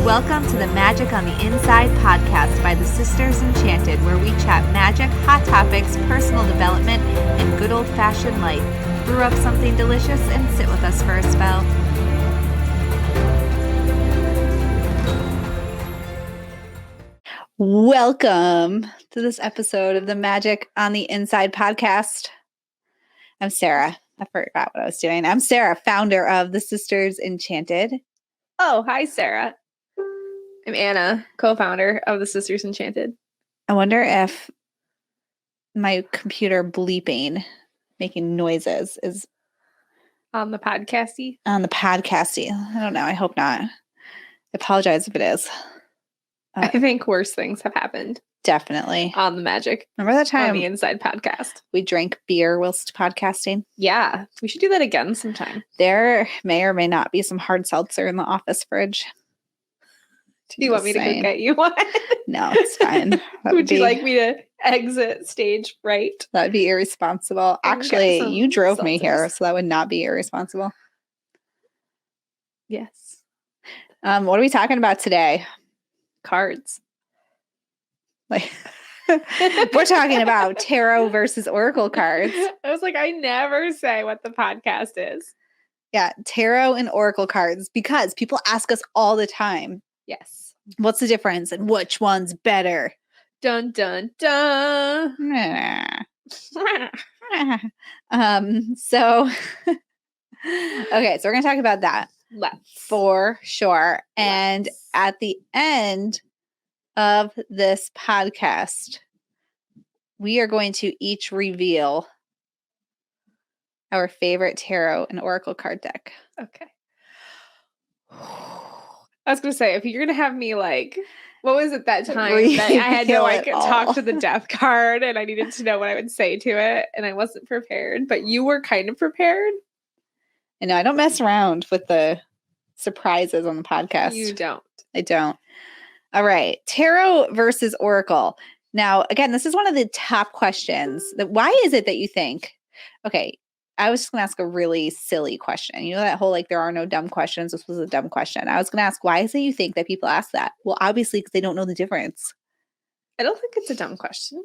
Welcome to the Magic on the Inside podcast by the Sisters Enchanted, where we chat magic, hot topics, personal development, and good old-fashioned life. Brew up something delicious and sit with us for a spell. Welcome to this episode of the Magic on the Inside podcast. I'm Sarah. I forgot what I was doing. I'm Sarah, founder of the Sisters Enchanted. Oh, hi, Sarah. I'm Anna, co-founder of the Sisters Enchanted. I wonder if my computer bleeping, making noises, is On the podcasty? on the podcasty. I don't know. I hope not. I apologize if it is. I think worse things have happened. Definitely. On the Magic Remember that time on the Inside podcast? we drank beer whilst podcasting? Yeah, we should do that again sometime. There may or may not be some hard seltzer in the office fridge. Do you want me to go get you one? No, it's fine. Would you like me to exit stage right? That would be irresponsible. Actually, you drove me here, so that would not be irresponsible. Yes. What are we talking about today? Cards. Like, we're talking about tarot versus oracle cards. I was like, I never say what the podcast is. Yeah, tarot and oracle cards, because people ask us all the time. Yes. What's the difference and which one's better? Dun, dun, dun. So, okay, so we're going to talk about that. For sure. And at the end of this podcast, we are going to each reveal our favorite tarot and oracle card deck. Okay. I was going to say, if you're going to have me like, what was it that time that I had to like talk to the death card and I needed to know what I would say to it and I wasn't prepared, but you were kind of prepared? I know, I don't mess around with the surprises on the podcast. You don't. I don't. All right. Tarot versus oracle. Now, again, this is one of the top questions. Why is it that you think, okay, I was just going to ask a really silly question. You know that whole, like, there are no dumb questions. This was a dumb question. I was going to ask, why is it you think that people ask that? Well, obviously, because they don't know the difference. I don't think it's a dumb question.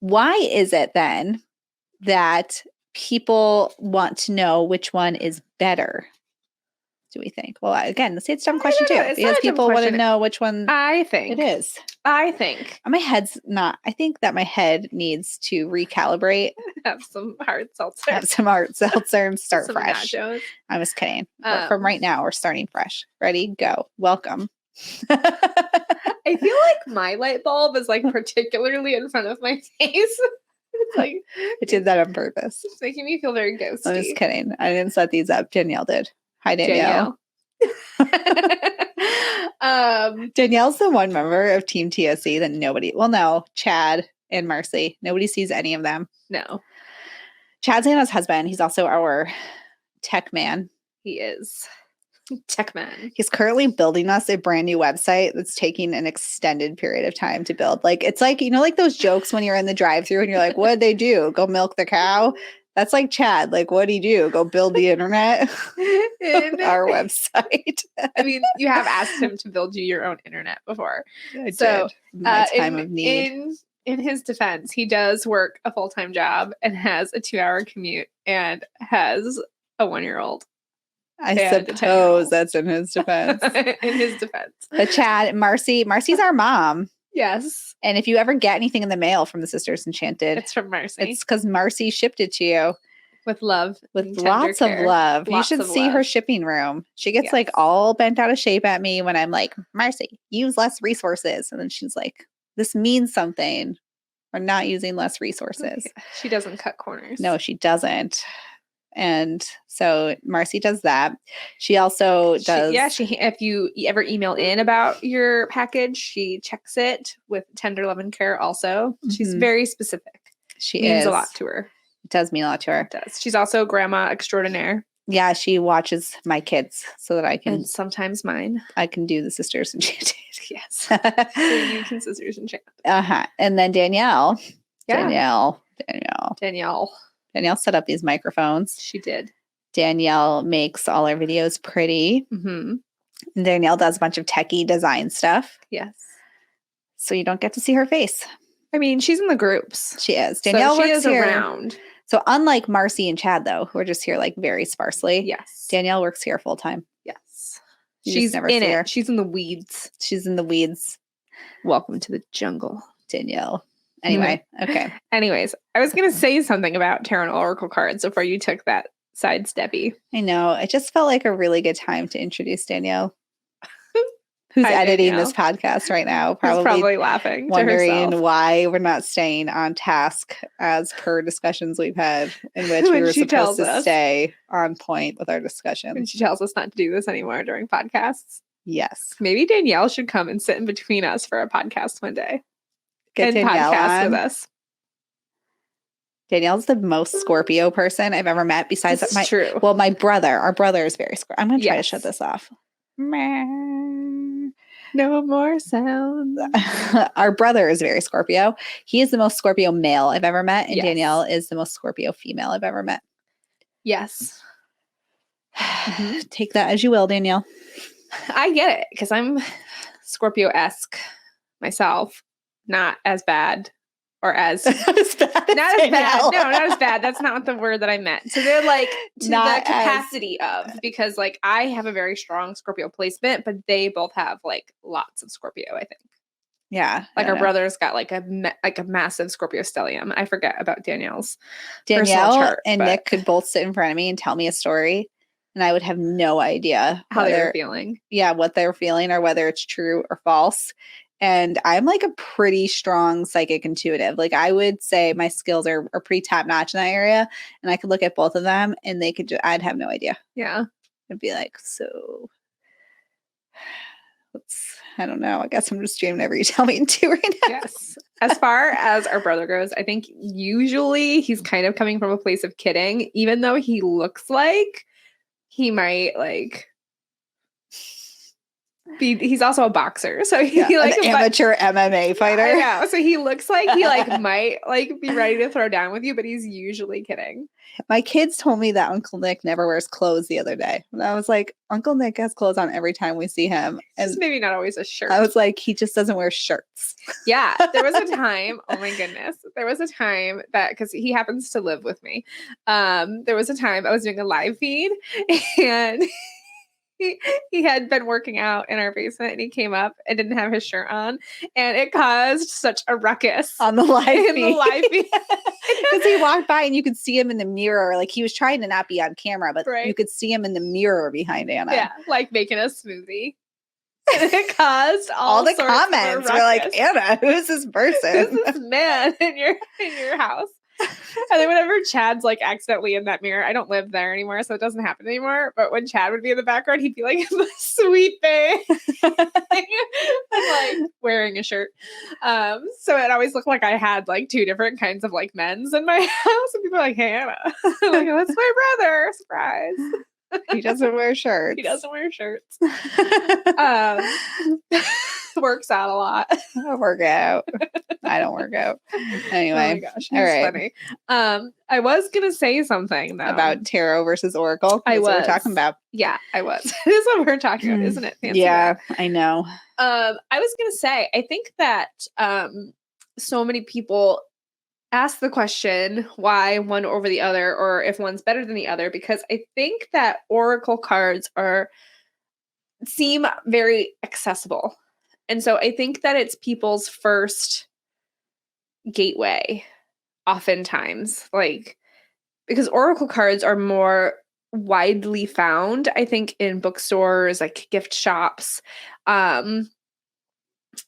Why is it then that people want to know which one is better? Do we think? Well, again, let's say it's a dumb question too, because people want to know which one it is. I think. My head's not. I think that my head needs to recalibrate. Have some hard seltzer. Have some hard seltzer and start fresh. Nachos. I'm just kidding. But from right now, we're starting fresh. Ready? Go. Welcome. I feel like my light bulb is like particularly in front of my face. It's like I did that on purpose. It's making me feel very ghosty. I'm just kidding. I didn't set these up. Danielle did. Hi, Danielle. Danielle's the one member of Team TSC that no, Chad and Marcy. Nobody sees any of them. No. Chad's Anna's husband. He's also our tech man. He is. Tech man. He's currently building us a brand new website that's taking an extended period of time to build. Like, it's like, you know, like those jokes when you're in the drive-thru and you're like, what'd they do? Go milk the cow? That's like Chad. Like, what'd he do? Go build the internet? Our website. I mean, you have asked him to build you your own internet before. I did. My time of need. In his defense, he does work a full-time job and has a 2-hour commute and has a 1-year-old. I suppose that's in his defense. In his defense. But Chad, Marcy's our mom. Yes. And if you ever get anything in the mail from the Sisters Enchanted, it's from Marcy. It's because Marcy shipped it to you. With love. With lots of love. You should see her shipping room. She gets like all bent out of shape at me when I'm like, Marcy, use less resources. And then she's like, this means something. We're not using less resources. She doesn't cut corners. No, she doesn't. And so Marcy does that. She also does. If you ever email in about your package, she checks it with tender love and care also. Mm-hmm. She's very specific. She means a lot to her. It does mean a lot to her. It does. She's also grandma extraordinaire. Yeah, she watches my kids so that I can. And sometimes mine. I can do the Sisters Enchanted. Yes. So you can Sisters Enchanted. And then Danielle. Yeah. Danielle set up these microphones. She did. Danielle makes all our videos pretty. Mm-hmm. And Danielle does a bunch of techie design stuff. Yes. So you don't get to see her face. I mean, she's in the groups. She is. Danielle so she works is here. around. So unlike Marcy and Chad, though, who are just here like very sparsely, Yes. Danielle works here full time. Yes. She's never in see it. her. She's in the weeds. She's in the weeds. Welcome to the jungle, Danielle. Anyway, okay. Anyways, I was going to say something about tarot and oracle cards before you took that sidesteppy. I know. It just felt like a really good time to introduce Danielle, who's editing this podcast right now, probably laughing, wondering why we're not staying on task as per discussions we've had, in which we were supposed to stay on point with our discussions. And she tells us not to do this anymore during podcasts. Yes. Maybe Danielle should come and sit in between us for a podcast one day. Get Danielle podcast on with us. Danielle's the most Scorpio person I've ever met. Besides That's true. Well, my brother. Our brother is very Scorpio. I'm going to try to shut this off. No more sound. Our brother is very Scorpio. He is the most Scorpio male I've ever met, and Danielle is the most Scorpio female I've ever met. Yes. Take that as you will, Danielle. I get it because I'm Scorpio-esque myself. Not as bad. Or as not as bad. Not as bad. No, not as bad. That's not the word that I meant. So they're like to the capacity of, because like I have a very strong Scorpio placement, but they both have like lots of Scorpio, I think. Yeah. Like our brother's got like a massive Scorpio stellium. I forget about Danielle chart, and Nick could both sit in front of me and tell me a story, and I would have no idea how they're feeling. Yeah, what they're feeling or whether it's true or false. And I'm like a pretty strong psychic intuitive. Like I would say my skills are pretty top notch in that area. And I could look at both of them and they could I'd have no idea. Yeah. I'd be like, so I don't know. I guess I'm just doing whatever you tell me to right now. Yes. As far as our brother goes, I think usually he's kind of coming from a place of kidding, even though he looks like he might like he's also a boxer, so he like an amateur MMA fighter. I know. So he looks like he like might like be ready to throw down with you, but he's usually kidding. My kids told me that Uncle Nick never wears clothes the other day. And I was like, Uncle Nick has clothes on every time we see him. And just maybe not always a shirt. I was like, he just doesn't wear shirts. Yeah. There was a time, oh my goodness. There was a time that, because he happens to live with me. There was a time I was doing a live feed and he had been working out in our basement and he came up and didn't have his shirt on, and it caused such a ruckus on the live feed. Because he walked by and you could see him in the mirror. Like he was trying to not be on camera, but you could see him in the mirror behind Anna. Yeah, like making a smoothie. And it caused all the comments were like, Anna, who's this person? Who's this man in your house? And then whenever Chad's like accidentally in that mirror, I don't live there anymore, so it doesn't happen anymore. But when Chad would be in the background, he'd be like, sweet babe. I'm like wearing a shirt. So it always looked like I had like two different kinds of like men's in my house. And people are like, hey, Anna. I'm like, that's my brother. Surprise. He doesn't wear shirts. He doesn't wear shirts. Works out a lot. I work out. I don't work out. Anyway. Oh my gosh. He's funny. I was going to say something though. About tarot versus oracle. That's what we're talking about. Yeah, I was. This is what we're talking about, isn't it? Fancy yeah, I know. I was going to say, I think that so many people ask the question why one over the other, or if one's better than the other, because I think that oracle cards seem very accessible. And so I think that it's people's first gateway oftentimes, like, because oracle cards are more widely found, I think, in bookstores, like gift shops, and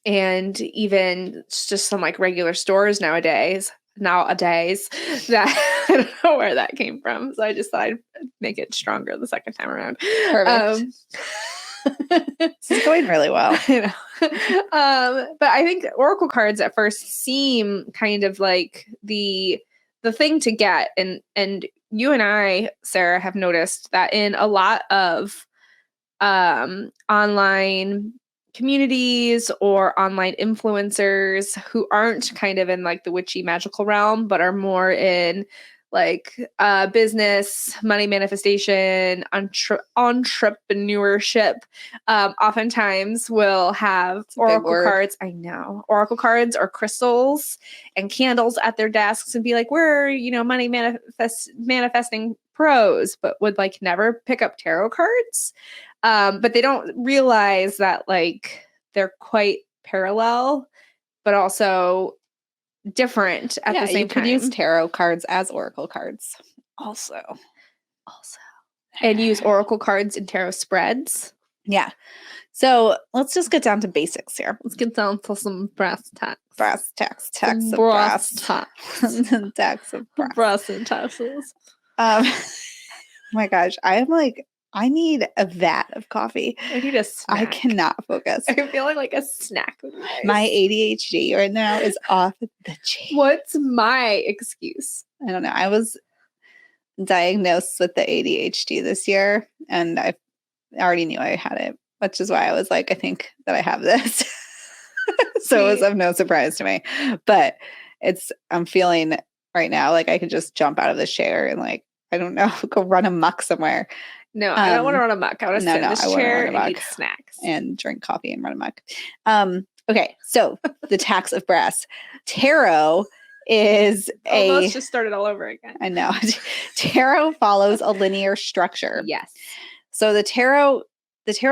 even just some like regular stores nowadays that I don't know where that came from. So I just thought I'd make it stronger the second time around. Perfect. This is going really well. You know. But I think oracle cards at first seem kind of like the thing to get. And you and I, Sarah, have noticed that in a lot of online communities or online influencers who aren't kind of in like the witchy magical realm, but are more in like business, money manifestation, entrepreneurship, oftentimes will have oracle cards. I know. Oracle cards or crystals and candles at their desks and be like, we're, money manifesting pros, but would like never pick up tarot cards. But they don't realize that like they're quite parallel, but also different at the same time. You could use tarot cards as oracle cards also. And use oracle cards in tarot spreads. Yeah. So let's just get down to basics here. Let's get down to some brass tacks. Brass tacks. Tacks of brass. Tacks of brass. Brass and tassels. Oh my gosh. I need a vat of coffee. I need a snack. I cannot focus. I'm feeling like a snack. My ADHD right now is off the chain. What's my excuse? I don't know. I was diagnosed with the ADHD this year, and I already knew I had it, which is why I was like, I think that I have this. So it was of no surprise to me. But I'm feeling right now like I could just jump out of the chair and like, I don't know, go run amok somewhere. No, I don't want to run amok. I want to sit in this chair and eat snacks. And drink coffee and run amok. Okay, so the tax of brass. Tarot is let's just start it all over again. I know. Tarot follows a linear structure. Yes. So the tarot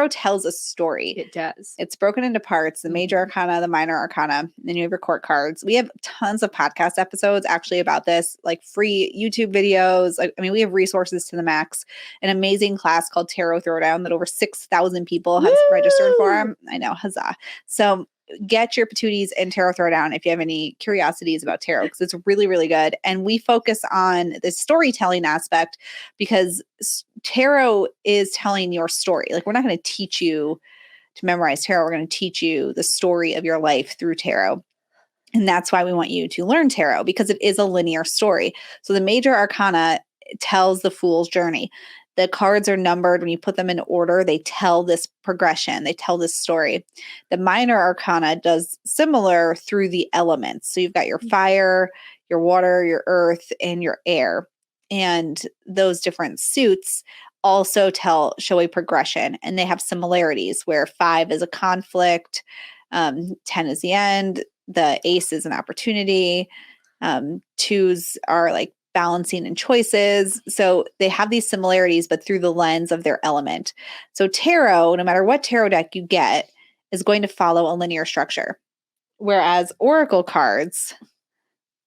tells a story. It does. It's broken into parts, the major arcana, the minor arcana, and then you have your court cards. We have tons of podcast episodes actually about this, like free YouTube videos. We have resources to the max. An amazing class called Tarot Throwdown that over 6,000 people have registered for. I know, huzzah. So get your patooties in Tarot Throwdown if you have any curiosities about tarot, because it's really, really good. And we focus on the storytelling aspect because tarot is telling your story. Like, we're not going to teach you to memorize tarot. We're going to teach you the story of your life through tarot. And that's why we want you to learn tarot, because it is a linear story. So the major arcana tells the fool's journey. The cards are numbered. When you put them in order, they tell this progression. They tell this story. The minor arcana does similar through the elements. So you've got your fire, your water, your earth, and your air. And those different suits also show a progression, and they have similarities where 5 is a conflict, 10 is the end, the ace is an opportunity, 2s are like balancing and choices. So they have these similarities, but through the lens of their element. So tarot, no matter what tarot deck you get, is going to follow a linear structure, whereas oracle cards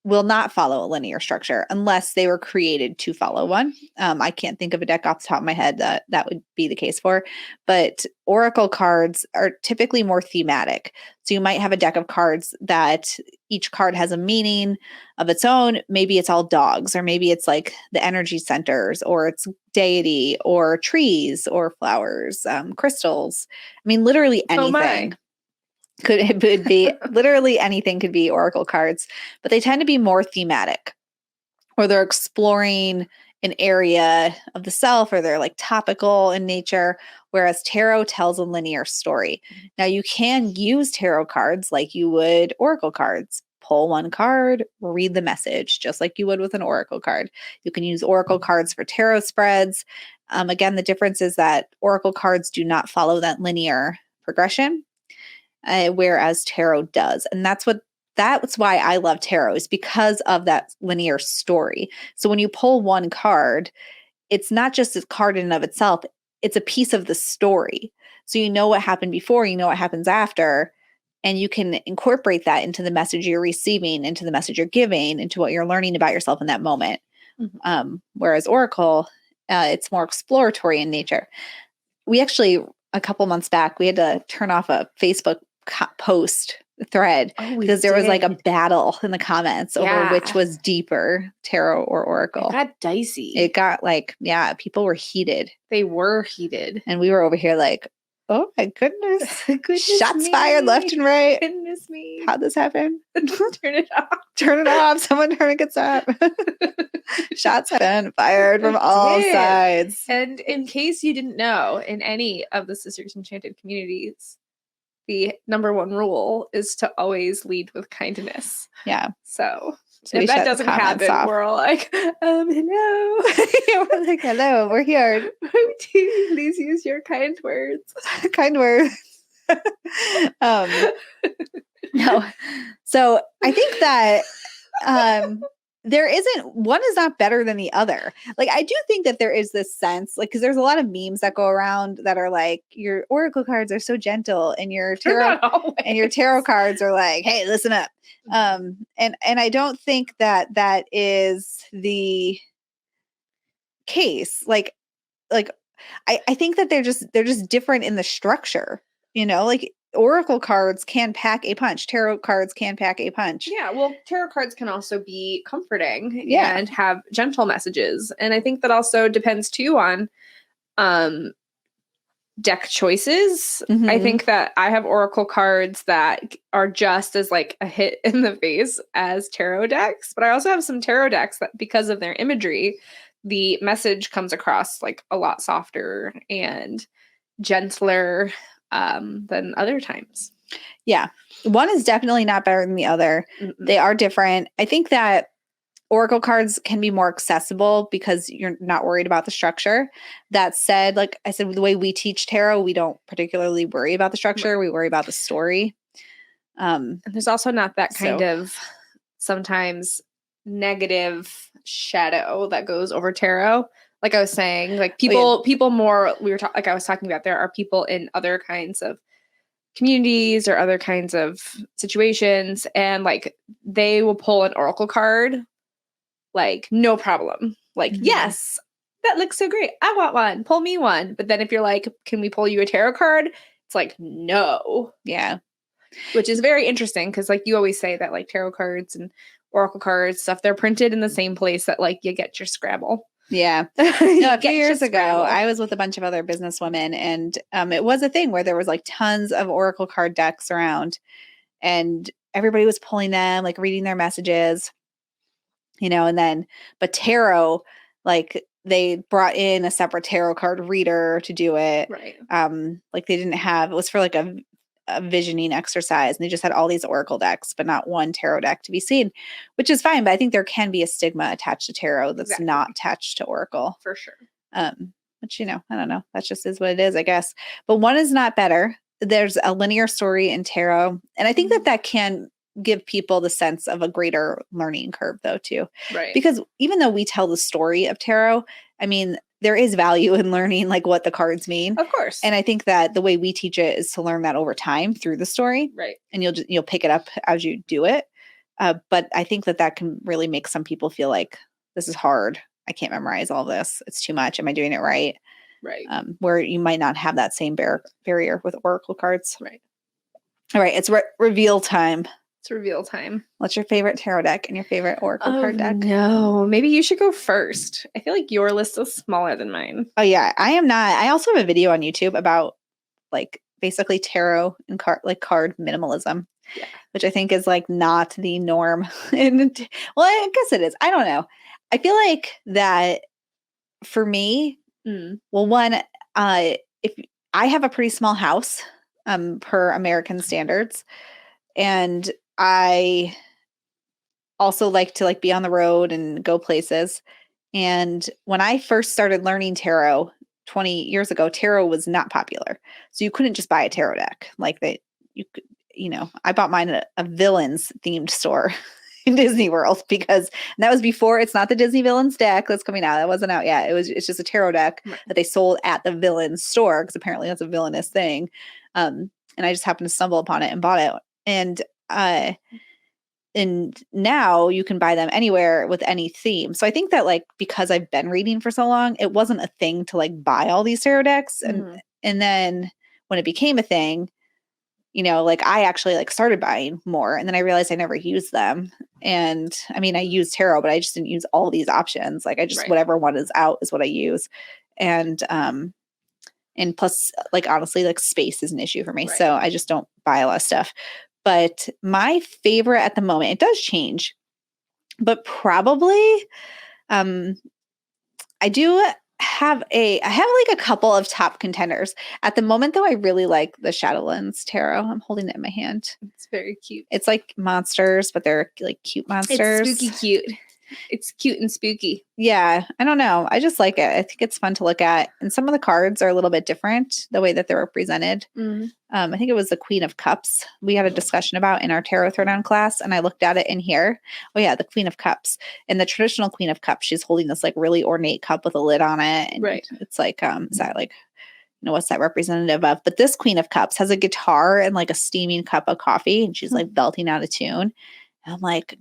will not follow a linear structure unless they were created to follow one. I can't think of a deck off the top of my head that would be the case for, but oracle cards are typically more thematic. So you might have a deck of cards that each card has a meaning of its own. Maybe it's all dogs, or maybe it's like the energy centers, or it's deity, or trees, or flowers, crystals. Literally anything. Could be literally anything could be oracle cards, but they tend to be more thematic, or they're exploring an area of the self, or they're like topical in nature, whereas tarot tells a linear story. Now, you can use tarot cards like you would oracle cards. Pull one card, read the message, just like you would with an oracle card. You can use oracle cards for tarot spreads. Again, the difference is that oracle cards do not follow that linear progression, whereas tarot does. And that's why I love tarot, is because of that linear story. So when you pull one card, it's not just a card in and of itself, it's a piece of the story. So you know what happened before, you know what happens after, and you can incorporate that into the message you're receiving, into the message you're giving, into what you're learning about yourself in that moment. Whereas oracle, it's more exploratory in nature. We actually, a couple months back, we had to turn off a Facebook post thread because there was like a battle in the comments over which was deeper, tarot or oracle. It got dicey. It got people were heated. They were heated. And we were over here like, oh my goodness. Shots fired left and right. Goodness me. How'd this happen? Turn it off. Turn it off. Someone turn it up. Shots have been fired from all sides. And in case you didn't know, in any of the Sisters Enchanted communities, the number one rule is to always lead with kindness. Yeah. So So if that doesn't happen, off. we're all like, hello. We're like, hello, we're here. Please use your kind words. Kind words. No. So I think that there isn't one is not better than the other. Like I do think that there is this sense, like, because there's a lot of memes that go around that are like, your oracle cards are so gentle, and your tarot cards are like, hey, listen up. And I don't think that that is the case. Like I think that they're just different in the structure, like oracle cards can pack a punch, tarot cards can pack a punch. Yeah, well, tarot cards can also be comforting Yeah. and have gentle messages. And I think that also depends too on deck choices. Mhm. I think that I have oracle cards that are just as like a hit in the face as tarot decks, but I also have some tarot decks that, because of their imagery, the message comes across like a lot softer and gentler than other times. Yeah. One is definitely not better than the other. Mm-mm. They are different. I think that oracle cards can be more accessible because you're not worried about the structure. That said, like I said, the way we teach tarot, we don't particularly worry about the structure. Right. We worry about the story. And there's also not that kind of sometimes negative shadow that goes over tarot. Like I was saying, like people more, like I was talking about, there are people in other kinds of communities or other kinds of situations, and like they will pull an oracle card like no problem, like yes, that looks so great, I want one, pull me one. But then if you're like, can we pull you a tarot card, it's like no. Yeah. Which is very interesting, because like you always say that like tarot cards and oracle cards stuff, they're printed in the same place that like you get your Scrabble. Yeah. No, a few years ago, I was with a bunch of other businesswomen, and it was a thing where there was like tons of oracle card decks around, and everybody was pulling them, like reading their messages, but tarot, like they brought in a separate tarot card reader to do it. Right. Like they didn't have, it was for like a visioning exercise, and they just had all these oracle decks, but not one tarot deck to be seen, which is fine. But I think there can be a stigma attached to tarot that's not attached to oracle. For sure. Which, I don't know. That just is what it is, I guess. But one is not better. There's a linear story in tarot. And I think that can give people the sense of a greater learning curve, though, too. Right. Because even though we tell the story of tarot, I mean, there is value in learning like what the cards mean. Of course. And I think that the way we teach it is to learn that over time through the story. Right. And you'll pick it up as you do it. But I think that can really make some people feel like this is hard. I can't memorize all this. It's too much. Am I doing it right? Right. Where you might not have that same barrier with oracle cards. Right. All right. It's reveal time. It's reveal time. What's your favorite tarot deck and your favorite oracle card deck? No, maybe you should go first. I feel like your list is smaller than mine. Oh yeah, I am not. I also have a video on YouTube about like basically tarot and card minimalism, which I think is like not the norm. And well, I guess it is. I don't know. I feel like that for me. Well, one, if I have a pretty small house, per American standards, and I also like to be on the road and go places. And when I first started learning tarot 20 years ago, tarot was not popular. So you couldn't just buy a tarot deck like that. You could, I bought mine at a villains themed store in Disney World, because that was before, it's not the Disney villains deck that's coming out. That wasn't out yet. It's just a tarot deck that they sold at the villains store, because apparently that's a villainous thing. And I just happened to stumble upon it and bought it. And now you can buy them anywhere with any theme. So I think that because I've been reading for so long, it wasn't a thing to buy all these tarot decks. And then when it became a thing, I actually started buying more, and then I realized I never used them. And I mean, I use tarot, but I just didn't use all these options. I just, whatever one is out is what I use. And plus honestly, space is an issue for me. So I just don't buy a lot of stuff. But my favorite at the moment, it does change, but probably, I do have like a couple of top contenders. At the moment though, I really like the Shadowlands Tarot. I'm holding it in my hand. It's very cute. It's like monsters, but they're like cute monsters. It's spooky cute. It's cute and spooky. Yeah, I don't know. I just like it. I think it's fun to look at. And some of the cards are a little bit different, the way that they're represented. Mm. I think it was the Queen of Cups we had a discussion about in our Tarot Throwdown class, and I looked at it in here. Oh yeah, the Queen of Cups. In the traditional Queen of Cups, she's holding this like really ornate cup with a lid on it. And right. It's like, is that like, what's that representative of? But this Queen of Cups has a guitar and like a steaming cup of coffee, and she's like belting out a tune. And I'm like,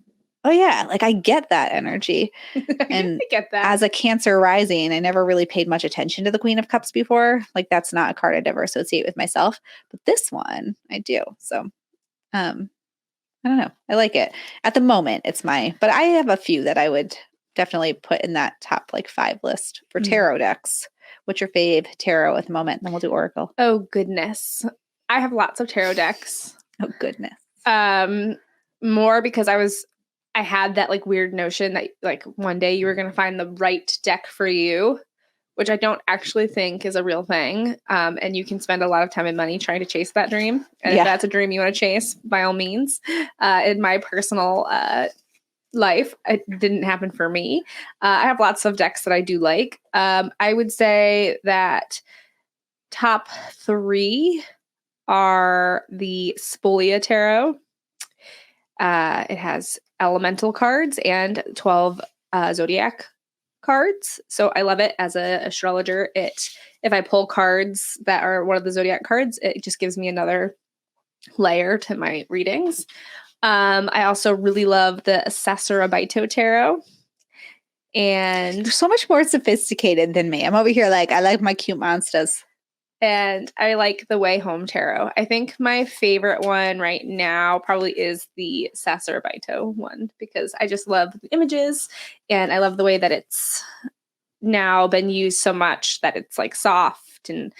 oh yeah, like I get that energy. And I get that. As a Cancer rising, I never really paid much attention to the Queen of Cups before. Like that's not a card I'd ever associate with myself, but this one I do. So, I don't know. I like it. At the moment, but I have a few that I would definitely put in that top like 5 list for tarot decks. What's your fave tarot at the moment? Then we'll do Oracle. Oh goodness. I have lots of tarot decks. Oh goodness. More because I had that like weird notion that like one day you were going to find the right deck for you, which I don't actually think is a real thing. And you can spend a lot of time and money trying to chase that dream. And if that's a dream you want to chase, by all means. In my personal life, it didn't happen for me. I have lots of decks that I do like. I would say that top 3 are the Spolia Tarot. It has elemental cards and 12 zodiac cards. So I love it as an astrologer. If I pull cards that are one of the zodiac cards, it just gives me another layer to my readings. I also really love the Sacerabito Tarot. And they're so much more sophisticated than me. I'm over here like, I like my cute monsters. And I like the Way Home Tarot. I think my favorite one right now probably is the Sacerabito one because I just love the images and I love the way that it's now been used so much that it's like soft and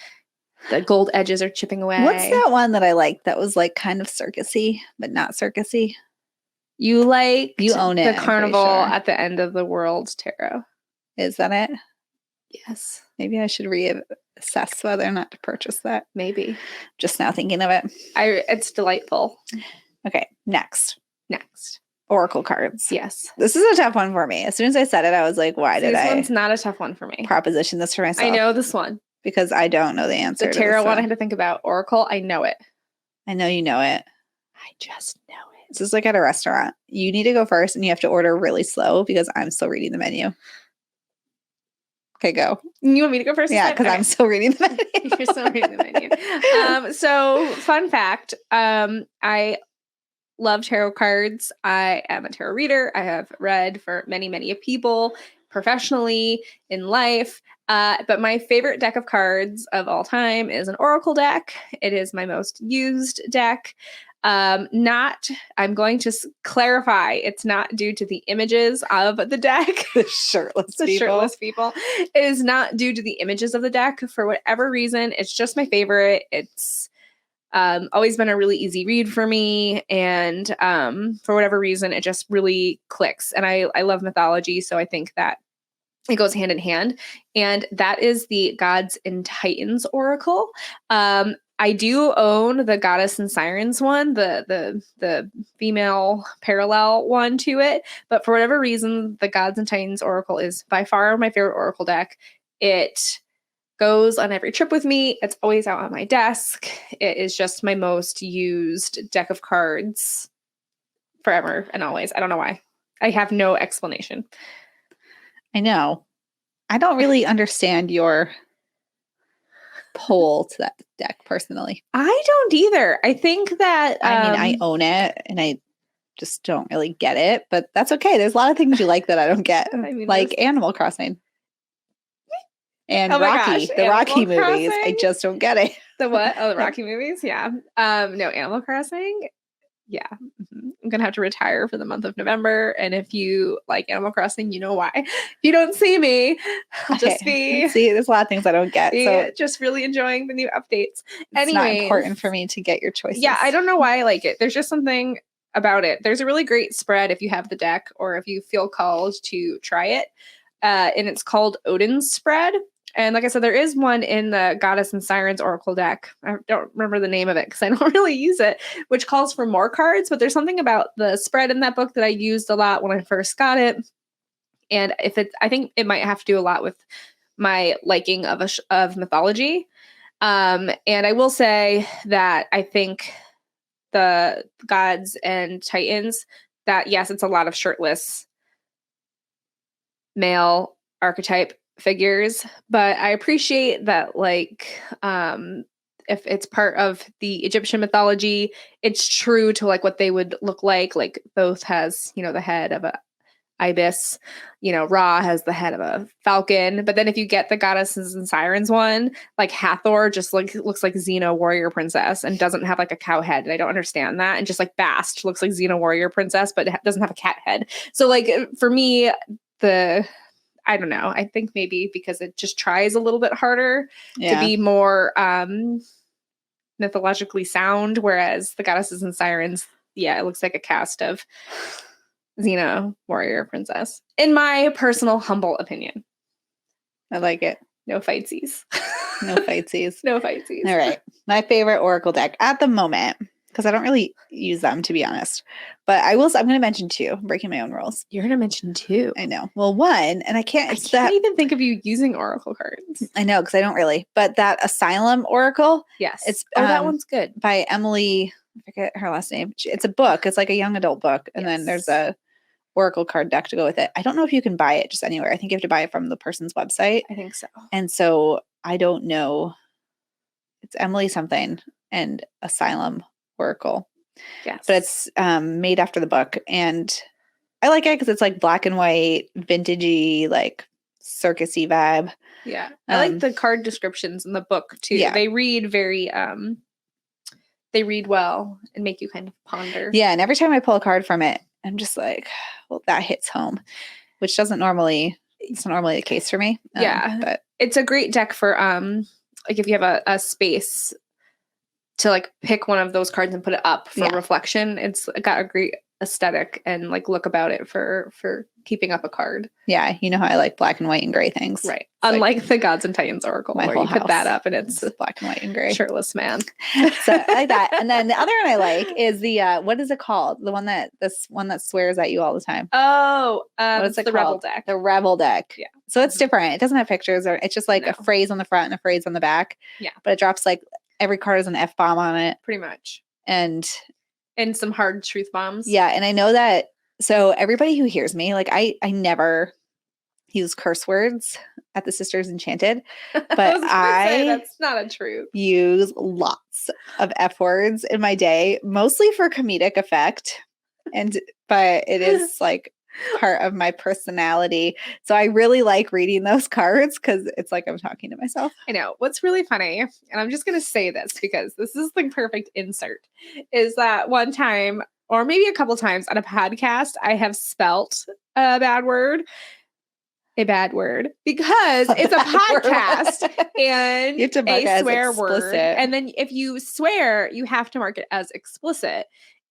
the gold edges are chipping away. What's that one that I liked that was like kind of circusy, but not circusy? You own it. The Carnival at the End of the World Tarot. Is that it? Yes. Maybe I should reassess whether or not to purchase that. Maybe. Just now thinking of it. It's delightful. Okay, next. Oracle cards. Yes. This is a tough one for me. As soon as I said it, I was like, why did I? This one's not a tough one for me. Proposition this for myself. I know this one. Because I don't know the answer. The tarot one I had to think about. Oracle, I know it. I know you know it. I just know it. This is like at a restaurant. You need to go first and you have to order really slow because I'm still reading the menu. Okay, go. You want me to go first? Yeah, because I'm still reading the menu. You're still reading the menu. So, fun fact, I love tarot cards. I am a tarot reader. I have read for many, many people professionally in life. But my favorite deck of cards of all time is an Oracle deck. It is my most used deck. I'm going to clarify, it's not due to the images of the deck. The shirtless people. It is not due to the images of the deck. For whatever reason, it's just my favorite. It's always been a really easy read for me. And for whatever reason, it just really clicks. And I love mythology, so I think that it goes hand in hand. And that is the Gods and Titans Oracle. I do own the Goddess and Sirens one, the female parallel one to it. But for whatever reason, the Gods and Titans Oracle is by far my favorite Oracle deck. It goes on every trip with me. It's always out on my desk. It is just my most used deck of cards forever and always. I don't know why. I have no explanation. I know. I don't really understand your pull to that deck personally. I don't either. I think that I own it and I just don't really get it, but that's okay. There's a lot of things you like that I don't get. Like Animal Crossing. And Rocky, the Rocky movies. I just don't get it. The what? Oh, the Rocky movies? Yeah. No, Animal Crossing. Yeah. Mm-hmm. I'm going to have to retire for the month of November. And if you like Animal Crossing, you know why. If you don't see me, I'll just be... See, there's a lot of things I don't get. So just really enjoying the new updates. It's not important for me to get your choices. Yeah, I don't know why I like it. There's just something about it. There's a really great spread if you have the deck or if you feel called to try it. and it's called Odin's Spread. And like I said, there is one in the Goddess and Sirens Oracle deck. I don't remember the name of it because I don't really use it, which calls for more cards. But there's something about the spread in that book that I used a lot when I first got it. And I think it might have to do a lot with my liking of mythology. And I will say that I think the gods and titans, that yes, it's a lot of shirtless male archetype figures, but I appreciate that, like, if it's part of the Egyptian mythology, it's true to like what they would look like Thoth has, the head of a ibis, Ra has the head of a falcon. But then if you get the Goddesses and Sirens one, like Hathor just like looks like Xena warrior princess and doesn't have like a cow head, and I don't understand that. And just like Bast looks like Xena warrior princess but doesn't have a cat head. So like for me, I don't know. I think maybe because it just tries a little bit harder to be more mythologically sound, whereas the Goddesses and Sirens, it looks like a cast of Xena, warrior princess. In my personal humble opinion. I like it. No fightsy. No fightsy. No fightsy. All right. My favorite Oracle deck at the moment, because I don't really use them, to be honest. But I'm going to mention two. I'm breaking my own rules. You're going to mention two. I know. Well, one, and I can't even think of you using Oracle cards. I know, because I don't really. But that Asylum Oracle. Yes. It's that one's good. By Emily, I forget her last name. It's a book. It's like a young adult book. And then there's a Oracle card deck to go with it. I don't know if you can buy it just anywhere. I think you have to buy it from the person's website. I think so. And so I don't know. It's Emily something and Asylum Oracle. Yes. But it's made after the book. And I like it because it's like black and white, vintagey, like circusy vibe. Yeah. I like the card descriptions in the book too. Yeah. They read very they read well and make you kind of ponder. Yeah. And every time I pull a card from it, I'm just like, well, that hits home, which it's not normally the case for me. But it's a great deck for like if you have a space to like pick one of those cards and put it up for reflection. It's got a great aesthetic and like look about it for keeping up a card. Yeah, you know how I like black and white and gray things. Right. It's unlike the Gods and Titans Oracle where you put that up and it's black and white and gray. Shirtless man. So I like that. And then the other one I like is the what is it called? The one that swears at you all the time. Oh, what is it the called? Rebel deck. The Rebel deck. Yeah. So it's different. It doesn't have pictures, or it's just like a phrase on the front and a phrase on the back. Yeah. But it drops like every card is an F-bomb on it. Pretty much. And some hard truth bombs. Yeah. And I know that, so everybody who hears me, like I never use curse words at the Sisters Enchanted, but that's not a truth. Use lots of F words in my day, mostly for comedic effect. But it is like part of my personality. So I really like reading those cards because it's like I'm talking to myself. I know. What's really funny, and I'm just going to say this because this is the perfect insert, is that one time, or maybe a couple times on a podcast, I have spelt a bad word because it's a podcast and you have to mark a swear as word. And then if you swear, you have to mark it as explicit.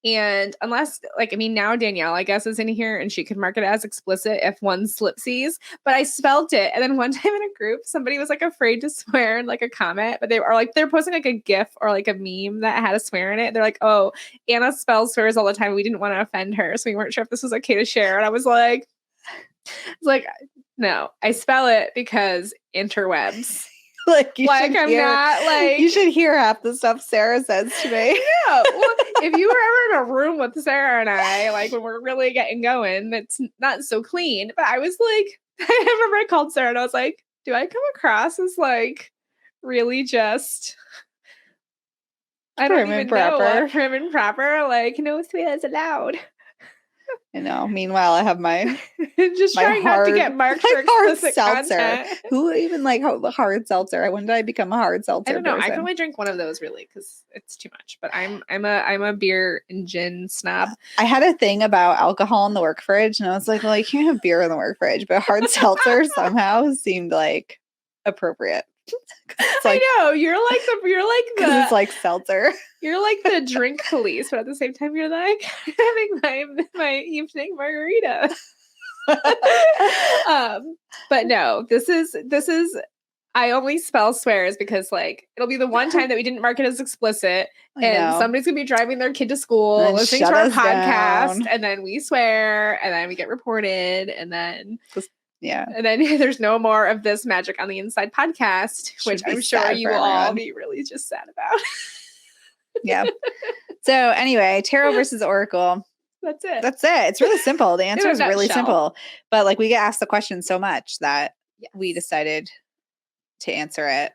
And unless, now Danielle, I guess, is in here and she could mark it as explicit if one slipsies, but I spelt it. And then one time in a group, somebody was like afraid to swear in like a comment, but they're posting like a GIF or like a meme that had a swear in it. They're like, oh, Anna spells swears all the time. We didn't want to offend her. So we weren't sure if this was okay to share. And I was like, no, I spell it because interwebs. You should hear half the stuff Sarah says to me. Yeah. Well, if you were ever in a room with Sarah and I, like when we're really getting going, it's not so clean. But I was like, I remember I called Sarah and I was like, do I come across as like really just I don't even know what prim and proper, like no swears allowed. I know. Meanwhile, I have my just trying not to get marked for explicit seltzer. Content. Who even like hard seltzer? When did I become a hard seltzer? I don't know. person? I can only drink one of those really because it's too much. But I'm a beer and gin snob. I had a thing about alcohol in the work fridge, and I was like, well, you can't have beer in the work fridge, but hard seltzer somehow seemed like appropriate. Like, I know you're like the it's like seltzer. You're like the drink police, but at the same time, you're like having my evening margarita. But no, this is I only spell swears because like it'll be the one time that we didn't mark it as explicit and somebody's gonna be driving their kid to school, listening to our podcast, and then we swear, and then we get reported, and then and then there's no more of this Magic on the Inside podcast, which I'm sure you will all be really just sad about. Yeah. So anyway, tarot versus oracle. That's it. It's really simple. The answer is really simple, but like we get asked the question so much that we decided to answer it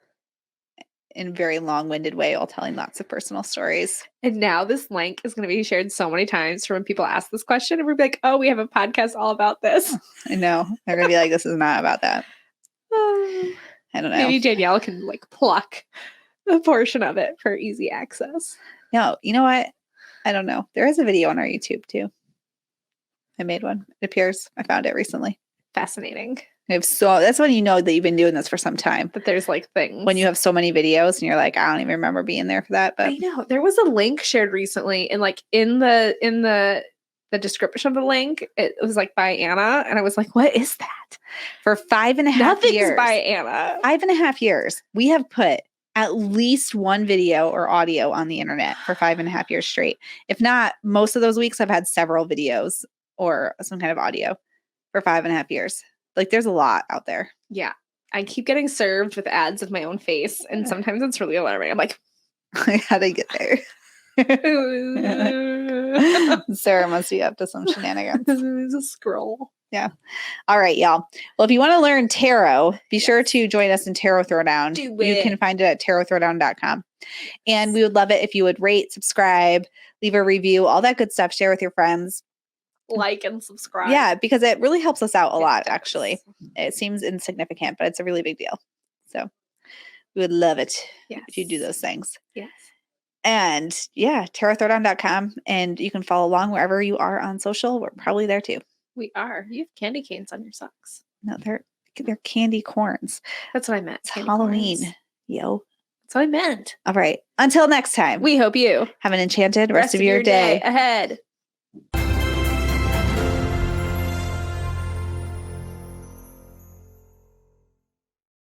in a very long-winded way while telling lots of personal stories. And now this link is going to be shared so many times for when people ask this question, and we're like, oh, we have a podcast all about this. I know. They're going to be like, this is not about that. I don't know. Maybe Danielle can like pluck a portion of it for easy access. No, you know what? I don't know. There is a video on our YouTube too. I made one. It appears. I found it recently. Fascinating. That's when you know that you've been doing this for some time. But there's like things. When you have so many videos and you're like, I don't even remember being there for that. But I know. There was a link shared recently, and like in the description of the link, it was like by Anna. And I was like, what is that? For 5.5 years. Nothing's by Anna. 5.5 years. We have put at least one video or audio on the internet for 5.5 years straight. If not, most of those weeks I've had several videos or some kind of audio for 5.5 years. Like there's a lot out there. Yeah. I keep getting served with ads of my own face, and sometimes it's really alarming. I'm like, how did I get there? Sarah must be up to some shenanigans. It's a scroll. Yeah. All right, y'all. Well, if you want to learn tarot, be sure to join us in Tarot Throwdown. You can find it at tarotthrowdown.com. And we would love it if you would rate, subscribe, leave a review, all that good stuff. Share with your friends. Like and subscribe. Yeah, because it really helps us out a lot, actually. It seems insignificant, but it's a really big deal. So we would love it if you do those things. Yes. And yeah, tarotthrowdown.com. And you can follow along wherever you are on social. We're probably there too. We are. You have candy canes on your socks. No, they're candy corns. That's what I meant. It's Halloween. Corns. Yo. That's what I meant. All right. Until next time. We hope you have an enchanted rest of your day ahead.